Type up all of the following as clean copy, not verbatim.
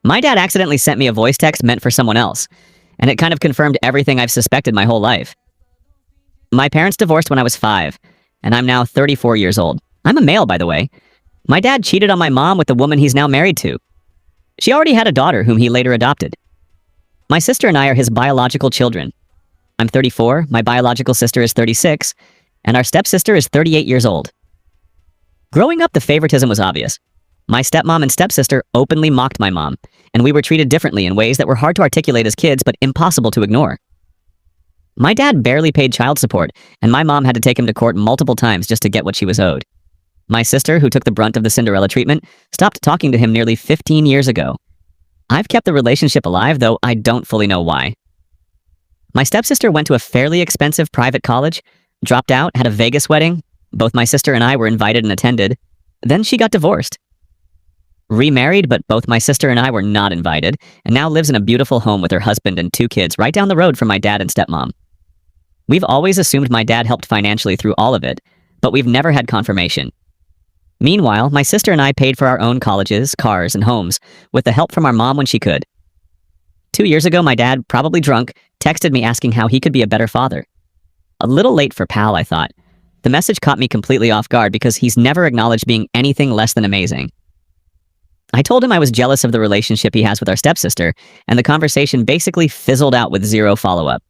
My dad accidentally sent me a voice text meant for someone else, and it kind of confirmed everything I've suspected my whole life. My parents divorced when I was 5, and I'm now 34 years old. I'm a male, by the way. My dad cheated on my mom with the woman he's now married to. She already had a daughter whom he later adopted. My sister and I are his biological children. I'm 34, my biological sister is 36, and our stepsister is 38 years old. Growing up, the favoritism was obvious. My stepmom and stepsister openly mocked my mom, and we were treated differently in ways that were hard to articulate as kids but impossible to ignore. My dad barely paid child support, and my mom had to take him to court multiple times just to get what she was owed. My sister, who took the brunt of the Cinderella treatment, stopped talking to him nearly 15 years ago. I've kept the relationship alive, though I don't fully know why. My stepsister went to a fairly expensive private college, dropped out, had a Vegas wedding. Both my sister and I were invited and attended. Then she got divorced. Remarried, but both my sister and I were not invited, and now lives in a beautiful home with her husband and 2 kids right down the road from my dad and stepmom. We've always assumed my dad helped financially through all of it, but we've never had confirmation. Meanwhile, my sister and I paid for our own colleges, cars, and homes, with the help from our mom when she could. 2 years ago, my dad, probably drunk, texted me asking how he could be a better father. A little late for pal, I thought. The message caught me completely off guard because he's never acknowledged being anything less than amazing. I told him I was jealous of the relationship he has with our stepsister, and the conversation basically fizzled out with zero follow-up.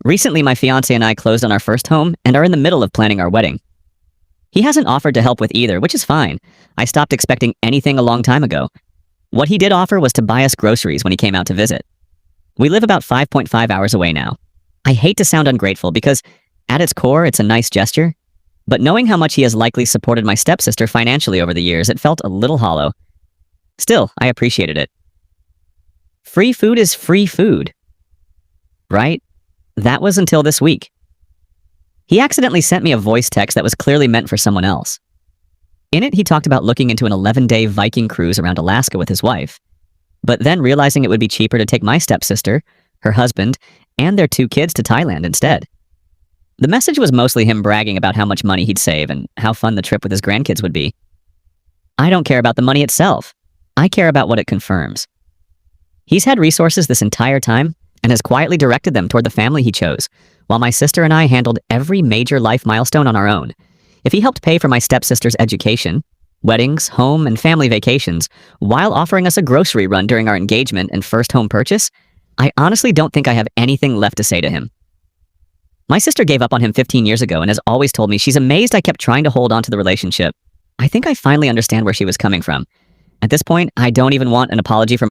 Recently, my fiancé and I closed on our first home and are in the middle of planning our wedding. He hasn't offered to help with either, which is fine. I stopped expecting anything a long time ago. What he did offer was to buy us groceries when he came out to visit. We live about 5.5 hours away now. I hate to sound ungrateful because, at its core, it's a nice gesture. But knowing how much he has likely supported my stepsister financially over the years, it felt a little hollow. Still, I appreciated it. Free food is free food. Right? That was until this week. He accidentally sent me a voice text that was clearly meant for someone else. In it, he talked about looking into an 11-day Viking cruise around Alaska with his wife, but then realizing it would be cheaper to take my stepsister, her husband, and their 2 kids to Thailand instead. The message was mostly him bragging about how much money he'd save and how fun the trip with his grandkids would be. I don't care about the money itself. I care about what it confirms. He's had resources this entire time and has quietly directed them toward the family he chose, while my sister and I handled every major life milestone on our own. If he helped pay for my stepsister's education, weddings, home, and family vacations, while offering us a grocery run during our engagement and first home purchase, I honestly don't think I have anything left to say to him. My sister gave up on him 15 years ago and has always told me she's amazed I kept trying to hold on to the relationship. I think I finally understand where she was coming from. At this point, I don't even want an apology from